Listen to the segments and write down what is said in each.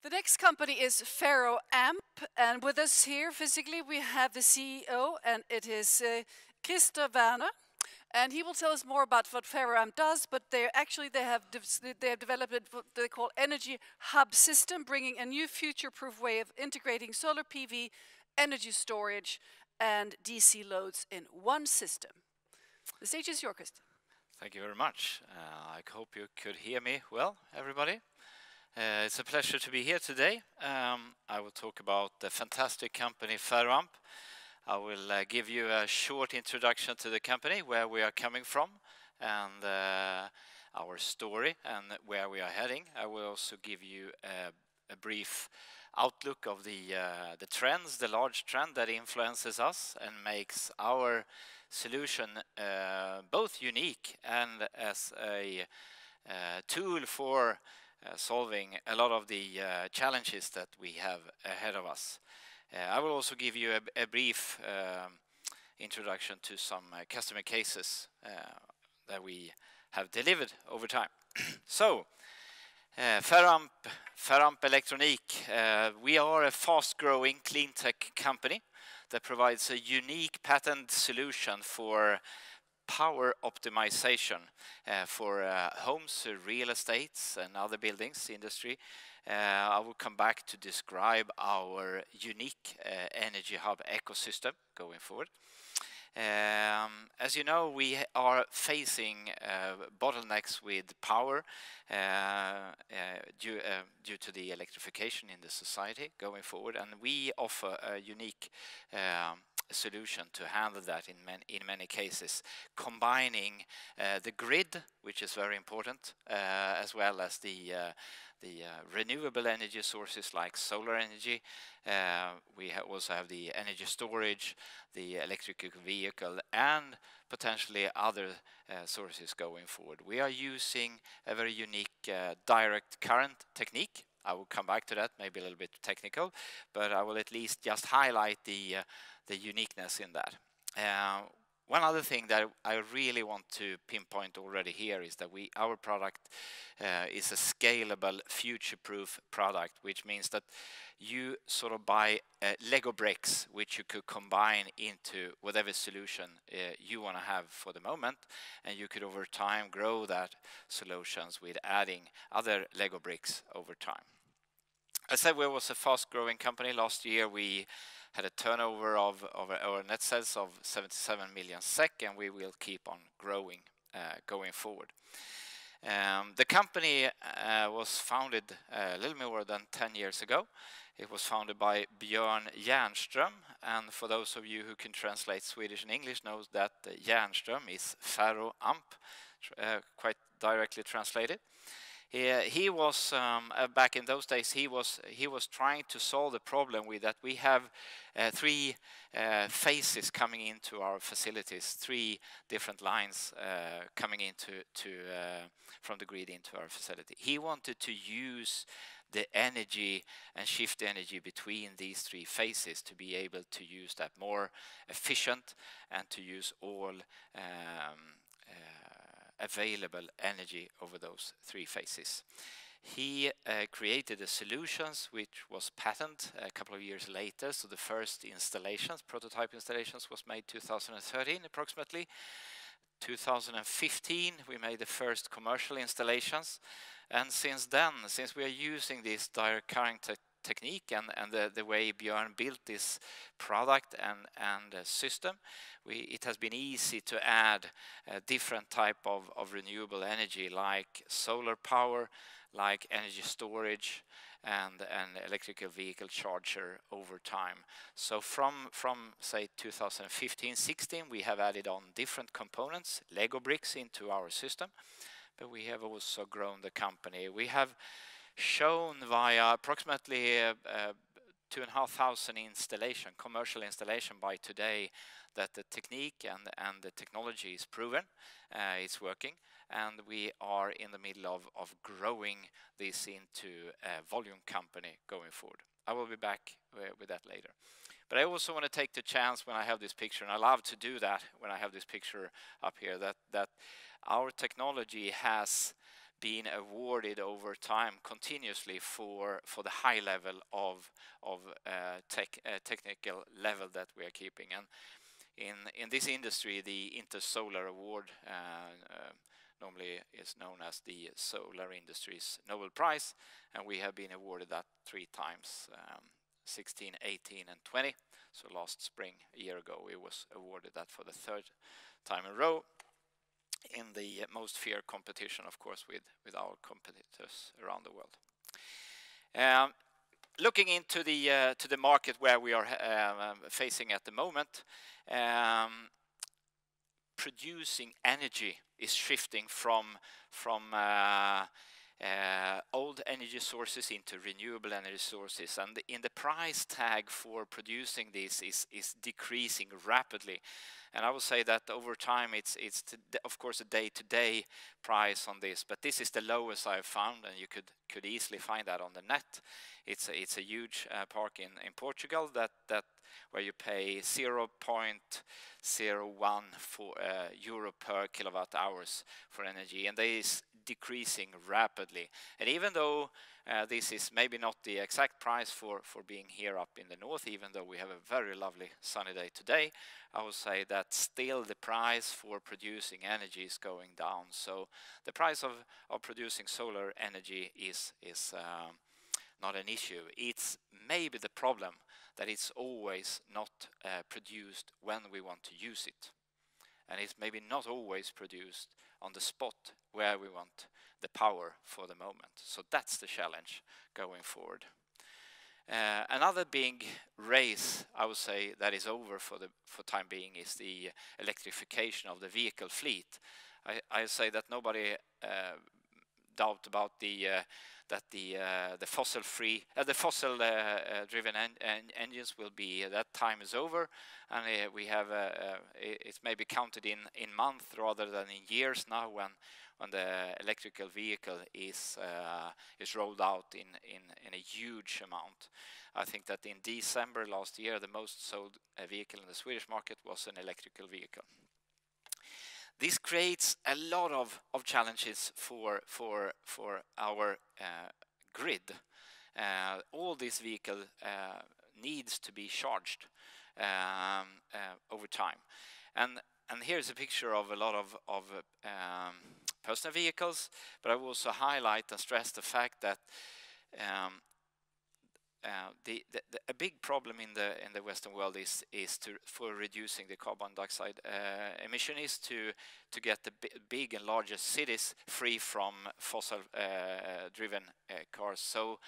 The next company is Ferroamp, and with us here physically we have the CEO, and it is Christer Werner, and he will tell us more about what Ferroamp does. But they have developed what they call energy hub system, bringing a new future-proof way of integrating solar PV, energy storage, and DC loads in one system. The stage is yours, Christer. Thank you very much. I hope you could hear me well, everybody. It's a pleasure to be here today. I will talk about the fantastic company Ferroamp. I will give you a short introduction to the company, where we are coming from, and our story, and where we are heading. I will also give you a brief outlook of the trends, the large trend that influences us and makes our solution both unique and as a tool for solving a lot of the challenges that we have ahead of us. I will also give you a brief introduction to some customer cases that we have delivered over time. So, Ferroamp Electronique, we are a fast-growing clean tech company that provides a unique patent solution for power optimization for homes, real estates, and other buildings industry. I will come back to describe our unique energy hub ecosystem going forward. As you know, we are facing bottlenecks with power due to the electrification in the society going forward, and we offer a unique solution to handle that in many cases, combining the grid, which is very important, as well as the renewable energy sources like solar energy. We also have the energy storage, the electric vehicle, and potentially other sources going forward. We are using a very unique direct current technique. I will come back to that, maybe a little bit technical, but I will at least just highlight the uniqueness in that. One other thing that I really want to pinpoint already here is that our product is a scalable, future-proof product, which means that you sort of buy Lego bricks, which you could combine into whatever solution you want to have for the moment, and you could over time grow that solutions with adding other Lego bricks over time. I said we was a fast-growing company. Last year we had a turnover of our net sales of 77 million SEK, and we will keep on growing going forward. The company was founded a little more than 10 years ago. It was founded by Björn Järnström, and for those of you who can translate Swedish and English knows that Järnström is Ferroamp, quite directly translated. He was back in those days. He was trying to solve the problem with that we have three phases coming into our facilities, three different lines coming into from the grid into our facility. He wanted to use the energy and shift energy between these three phases to be able to use that more efficient and to use all available energy over those three phases. He created the solutions which was patented a couple of years later. So the first installations, prototype installations, was made 2013 approximately. 2015 we made the first commercial installations, and since then, since we are using this direct current technique and the way Björn built this product and system, it has been easy to add a different type of renewable energy like solar power, like energy storage, and an electrical vehicle charger over time. So from say 2015-16 we have added on different components, Lego bricks, into our system, but we have also grown the company. We have shown via approximately 2,500 commercial installation by today that the technique and the technology is proven, it's working, and we are in the middle of growing this into a volume company going forward. I will be back with that later. But I also want to take the chance when I have this picture, and I love to do that when I have this picture up here, that our technology has been awarded over time continuously for the high level of technical level that we are keeping. And in this industry, the Intersolar Award normally is known as the solar industry's Nobel Prize, and we have been awarded that 3 times, 16, 18, and 20. So last spring, a year ago, we was awarded that for the 3rd time in a row, in the most fair competition, of course, with our competitors around the world. Looking into the market where we are facing at the moment, producing energy is shifting from old energy sources into renewable energy sources, and in the price tag for producing this is decreasing rapidly. And I would say that over time it's of course a day-to-day price on this, but this is the lowest I've found, and you could easily find that on the net. It's a huge park in Portugal that where you pay 0.01 euro per kilowatt hours for energy, and they is decreasing rapidly. And even though this is maybe not the exact price for being here up in the north, even though we have a very lovely sunny day today, I would say that still the price for producing energy is going down. So the price of producing solar energy is not an issue. It's maybe the problem that it's always not produced when we want to use it. And it's maybe not always produced on the spot where we want the power for the moment. So that's the challenge going forward. Another big race, I would say, that is over for time being is the electrification of the vehicle fleet. I say that nobody doubt about that the fossil driven engines will be, that time is over, and we have it's maybe counted in months rather than in years now when the electrical vehicle is rolled out in a huge amount. I think that in December last year, the most sold vehicle in the Swedish market was an electrical vehicle. This creates a lot of challenges for our grid. All this vehicle needs to be charged over time, and here's a picture of a lot of personal vehicles, but I will also highlight and stress the fact that a big problem in the Western world is for reducing the carbon dioxide emission is to get the big and largest cities free from fossil driven cars. So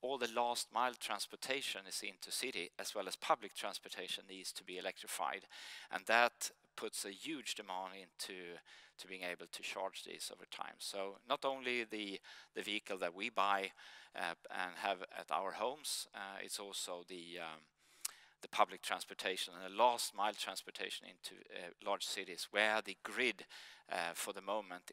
all the last mile transportation is into city, as well as public transportation needs to be electrified, and that puts a huge demand into being able to charge these over time. So not only the vehicle that we buy and have at our homes, it's also the public transportation and the last mile transportation into large cities where the grid for the moment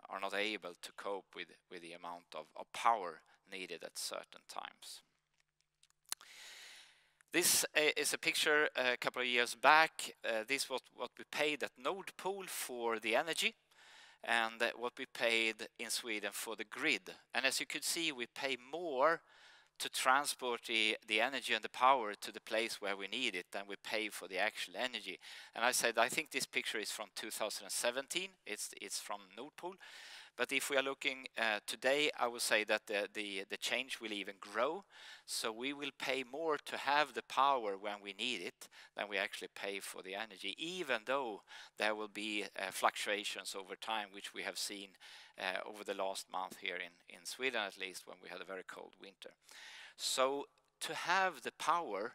are not able to cope with the amount of power needed at certain times. This is a picture a couple of years back. This was what we paid at Nord Pool for the energy, and what we paid in Sweden for the grid. And as you could see, we pay more to transport the energy and the power to the place where we need it than we pay for the actual energy. And I said, I think this picture is from 2017. It's from Nord Pool. But if we are looking today, I would say that the change will even grow. So we will pay more to have the power when we need it than we actually pay for the energy, even though there will be fluctuations over time, which we have seen over the last month here in Sweden, at least, when we had a very cold winter. So to have the power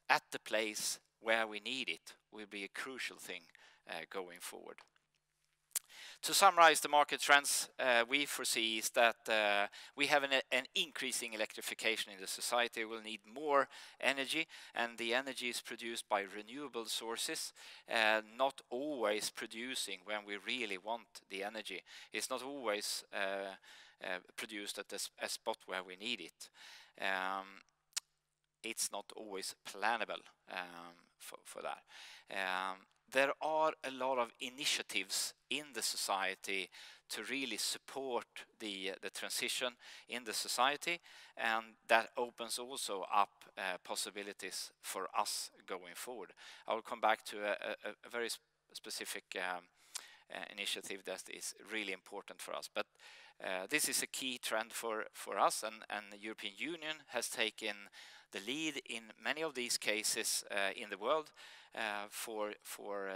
at the place where we need it will be a crucial thing going forward. To summarize the market trends, we foresee is that we have an increasing electrification in the society. We'll need more energy, and the energy is produced by renewable sources, not always producing when we really want the energy. It's not always produced at a spot where we need it. It's not always plannable for that. there are a lot of initiatives in the society to really support the transition in the society, and that opens also up possibilities for us going forward. I will come back to a very specific initiative that is really important for us. But this is a key trend for us, and the European Union has taken the lead in many of these cases in the world for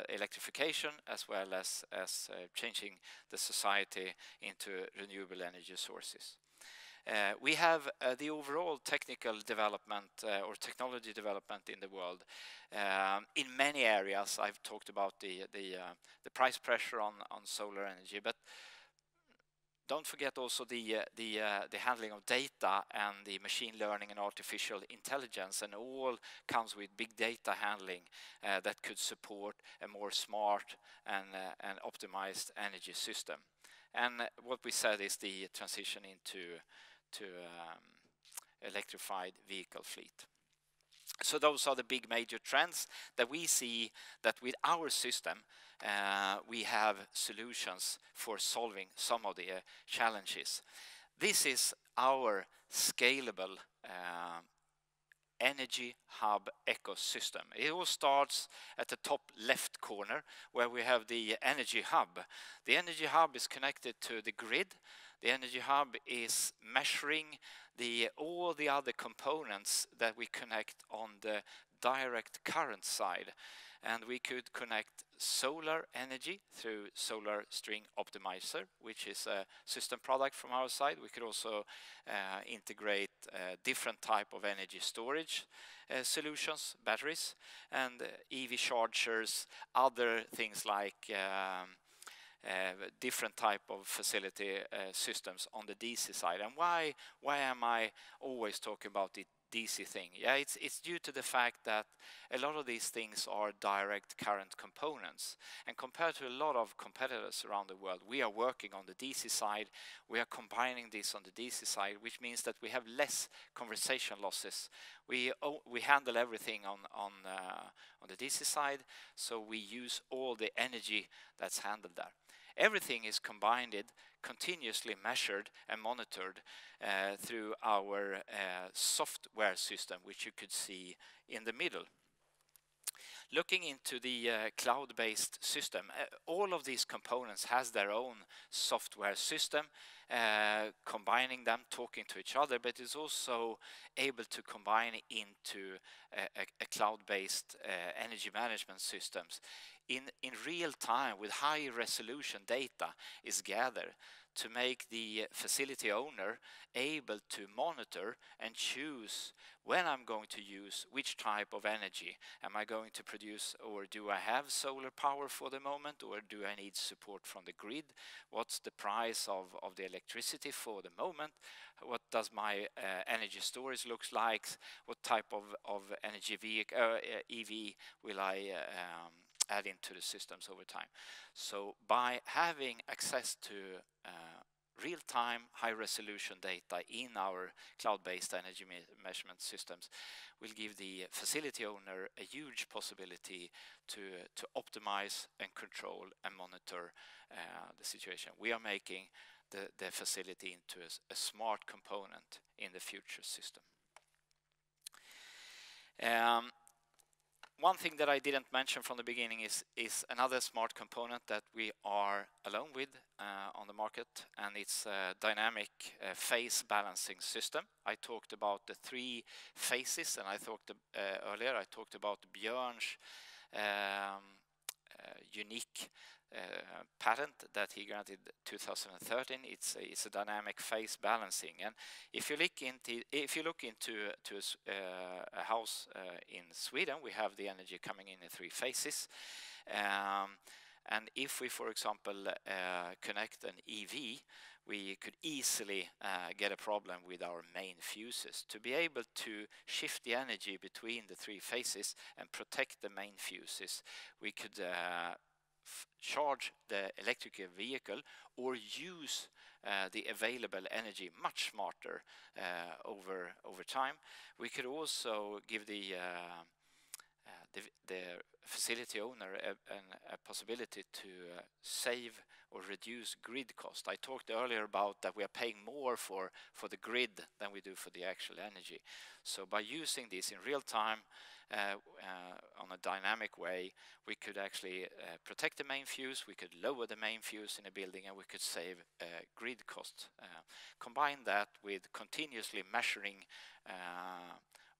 electrification, as well as changing the society into renewable energy sources. We have the overall technical development or technology development in the world in many areas. I've talked about the price pressure on solar energy, but don't forget also the handling of data and the machine learning and artificial intelligence, and all comes with big data handling that could support a more smart and optimized energy system. And what we said is the transition into electrified vehicle fleet. So those are the big major trends that we see, that with our system we have solutions for solving some of the challenges. This is our scalable energy hub ecosystem. It all starts at the top left corner, where we have the energy hub. The energy hub is connected to the grid. The energy hub is measuring all the other components that we connect on the direct current side. And we could connect solar energy through Solar String Optimizer, which is a system product from our side. We could also integrate different type of energy storage solutions, batteries, and EV chargers, other things like different type of facility systems on the DC side. And why am I always talking about the DC thing? Yeah, it's due to the fact that a lot of these things are direct current components, and compared to a lot of competitors around the world, we are working on the DC side. We are combining this on the DC side, which means that we have less conversation losses. We handle everything on the DC side, so we use all the energy that's handled there. Everything is combined, continuously measured and monitored through our software system, which you could see in the middle. Looking into the cloud-based system, all of these components has their own software system, combining them, talking to each other, but is also able to combine into a cloud-based energy management systems. In real time, with high resolution data is gathered to make the facility owner able to monitor and choose when I'm going to use which type of energy. Am I going to produce, or do I have solar power for the moment, or do I need support from the grid? What's the price of the electricity for the moment? What does my energy storage looks like? What type of energy vehicle, EV will I add into the systems over time? So by having access to real-time high-resolution data in our cloud-based energy measurement systems will give the facility owner a huge possibility to optimize and control and monitor the situation. We are making the facility into a smart component in the future system. One thing that I didn't mention from the beginning is another smart component that we are alone with on the market, and it's a dynamic phase balancing system. I talked about the 3 phases, and I talked earlier about Björn's unique patent that he granted 2013. It's a dynamic phase balancing, and if you look into a house in Sweden, we have the energy coming in 3 phases, and if we, for example, connect an EV, we could easily get a problem with our main fuses. To be able to shift the energy between the 3 phases and protect the main fuses, we could charge the electric vehicle or use the available energy much smarter over time. We could also give the the facility owner a possibility to save or reduce grid cost. I talked earlier about that we are paying more for the grid than we do for the actual energy. So by using this in real time on a dynamic way, we could actually protect the main fuse, we could lower the main fuse in a building, and we could save grid cost. Combine that with continuously measuring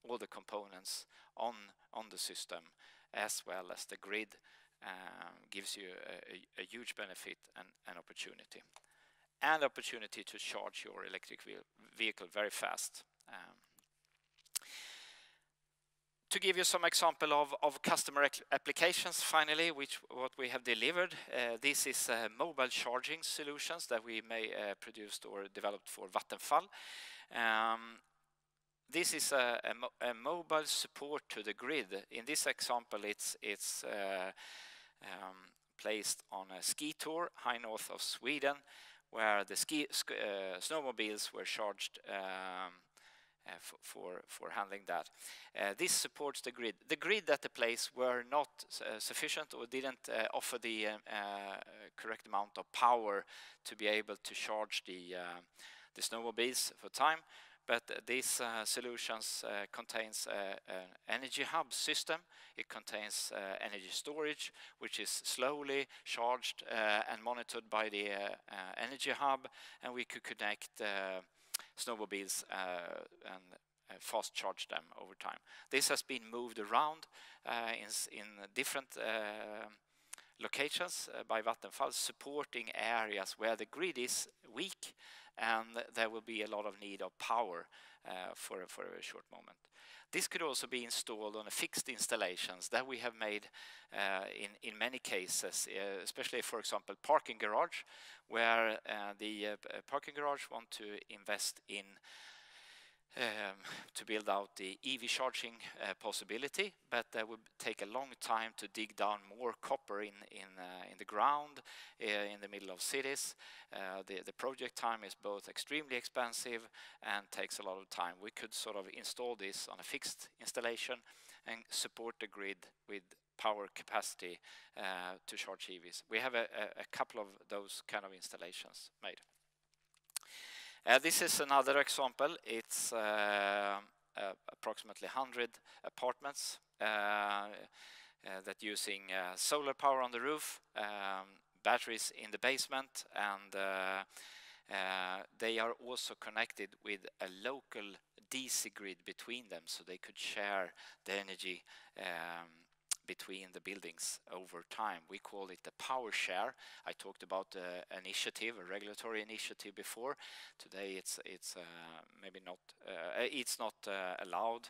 all the components on the system as well as the grid, gives you a huge benefit and opportunity. And opportunity to charge your electric vehicle very fast. To give you some example of customer applications, finally, what we have delivered, this is mobile charging solutions that we may produced or developed for Vattenfall. This is a mobile support to the grid. In this example, it's placed on a ski tour high north of Sweden, where the snowmobiles were charged for handling that. This supports the grid. The grid at the place were not sufficient or didn't offer the correct amount of power to be able to charge the snowmobiles for time. But these solutions contains an energy hub system. It contains energy storage, which is slowly charged and monitored by the energy hub, and we could connect snowmobiles and fast charge them over time. This has been moved around in different locations by Vattenfall, supporting areas where the grid is weak and there will be a lot of need of power for a short moment. This could also be installed on a fixed installations that we have made in many cases, especially, for example, parking garage, where the parking garage want to invest in to build out the EV charging possibility, but that would take a long time to dig down more copper in the ground in the middle of cities. The project time is both extremely expensive and takes a lot of time. We could sort of install this on a fixed installation and support the grid with power capacity to charge EVs. We have a couple of those kind of installations made. This is another example. It's approximately 100 apartments that using solar power on the roof, batteries in the basement, and they are also connected with a local DC grid between them, so they could share the energy between the buildings over time. We call it the power share. I talked about initiative, a regulatory initiative before. Today it's maybe not it's not allowed.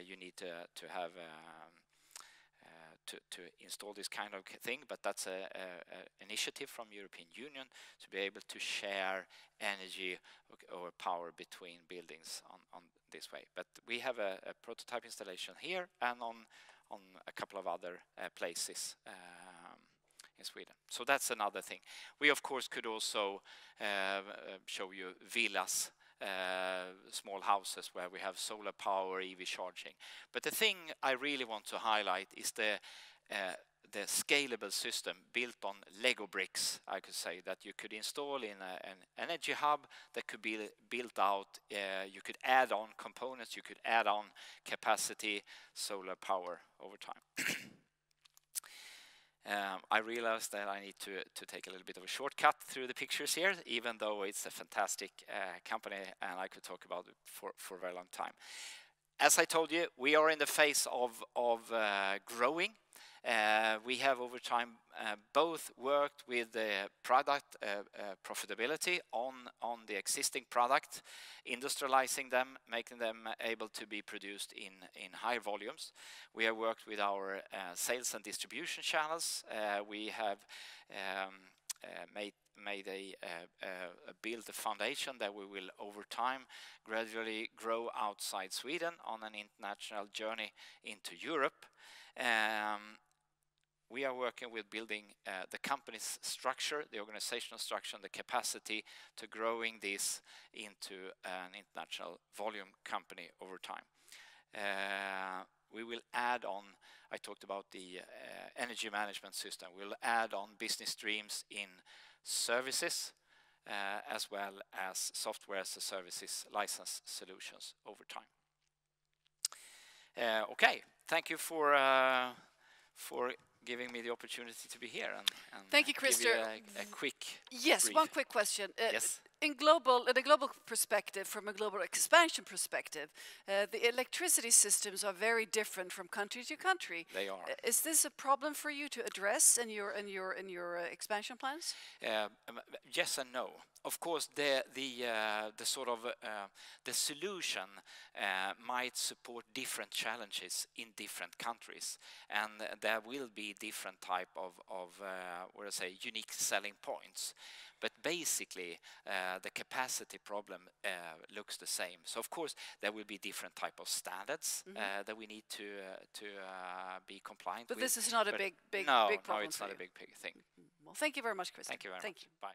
You need to have to install this kind of thing, but that's a initiative from European Union to be able to share energy or power between buildings on this way. But we have a prototype installation here and on a couple of other places in Sweden. So that's another thing. We of course could also show you villas, small houses where we have solar power, EV charging. But the thing I really want to highlight is the scalable system built on Lego bricks, I could say, that you could install in an energy hub that could be built out. You could add on components, you could add on capacity, solar power over time. I realized that I need to take a little bit of a shortcut through the pictures here, even though it's a fantastic company and I could talk about it for a very long time. As I told you, we are in the phase of growing. We have over time both worked with the product profitability on the existing product, industrializing them, making them able to be produced in high volumes. We have worked with our sales and distribution channels. We have build a foundation that we will over time gradually grow outside Sweden on an international journey into Europe. We are working with building the company's structure, the organizational structure, and the capacity to growing this into an international volume company over time. we will add on, I talked about the energy management system, we'll add on business streams in services as well as software as a services license solutions over time. Okay, thank you for giving me the opportunity to be here and thank you, give you Christer. a quick Yes, brief. one quick question. Yes. In a global perspective, from a global expansion perspective, the electricity systems are very different from country to country. They are. Is this a problem for you to address in your expansion plans? Yes and no. Of course, the sort of the solution might support different challenges in different countries, and there will be different type of what I say, unique selling points. But basically, the capacity problem looks the same. So of course, there will be different type of standards that we need to be compliant with. But this is not a big no, problem. No, it's not a big thing. Well, thank you very much, Chris. Thank you very much. Bye.